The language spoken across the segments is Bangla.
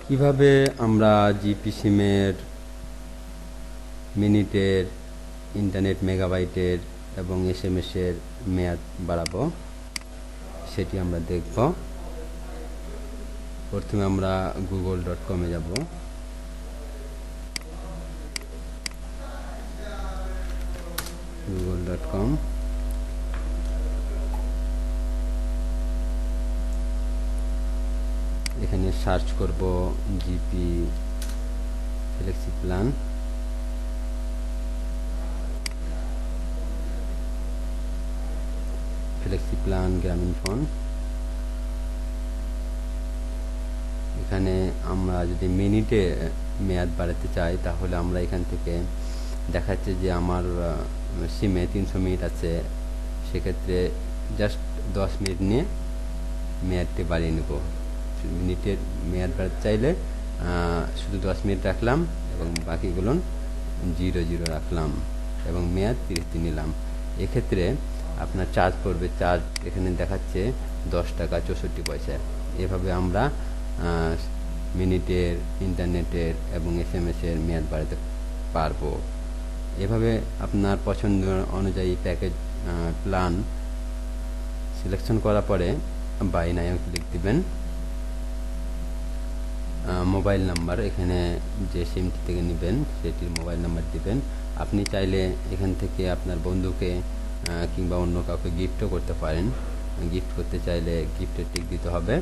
কিভাবে আমরা জিপি সিমের মিনিটের, ইন্টারনেট মেগাবাইটের এবং এসএমএস এর মেয়াদ বাড়াবো সেটি আমরা দেখব। প্রথমে আমরা google.com এ যাব। google.com এখানে সার্চ করব GP flexi plan. Flexi plan গ্রামীণ ফোন। এখানে আমরা যদি মিনিটে মেয়াদ বাড়াতে চাই তাহলে আমরা এখান থেকে দেখাচ্ছে যে আমার সিমে 300 মিনিট আছে, সেক্ষেত্রে জাস্ট 10 মিনিট নিয়ে মেয়াদটি বাড়িয়ে নেব। মিনিটের মেয়াদ বাড়াতে চাইলে শুধু 10 মিনিট রাখলাম এবং বাকিগুলো 0 রাখলাম এবং মেয়াদ 30 দিন নিলাম। এক্ষেত্রে আপনার চার্জ পড়বে, চার্জ এখানে দেখাচ্ছে 10 টাকা 64 পয়সা। এভাবে আমরা মিনিটের, ইন্টারনেটের এবং এসএমএস এর মেয়াদ বাড়াতে পারবো। এভাবে আপনার পছন্দ অনুযায়ী প্যাকেজ প্ল্যান সিলেকশন করার পরে বাই নাও ক্লিক দিবেন। মোবাইল নাম্বার, এখানে যে সিমটি থেকে নেবেন সেটির মোবাইল নাম্বার দিবেন। আপনি চাইলে এখান থেকে আপনার বন্ধুকে কিংবা অন্য কাউকে গিফটও করতে পারেন। গিফট করতে চাইলে গিফটের টিক দিতে হবে।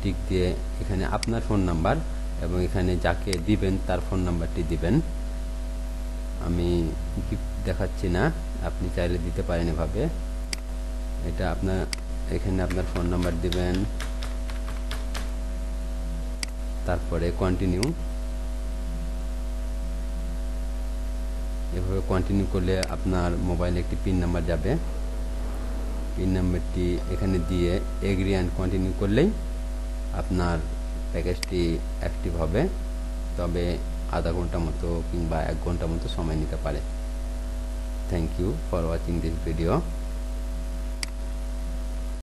টিক দিয়ে এখানে আপনার ফোন নাম্বার এবং এখানে যাকে দিবেন তার ফোন নাম্বারটি দিবেন। আমি গিফট দেখাচ্ছি না, আপনি চাইলে দিতে পারেন এভাবে। এটা আপনার এখানে আপনার ফোন নাম্বার দিবেন, তারপরে কন্টিনিউ। এভাবে কন্টিনিউ করলে আপনার মোবাইলে একটি পিন নাম্বার যাবে। পিন নাম্বারটি এখানে দিয়ে এগ্রি অ্যান্ড কন্টিনিউ করলেই আপনার প্যাকেজটি অ্যাক্টিভ হবে, তবে আধা ঘন্টা মতো কিংবা 1 ঘন্টা মতো সময় নিতে পারে। Thank you for watching this video.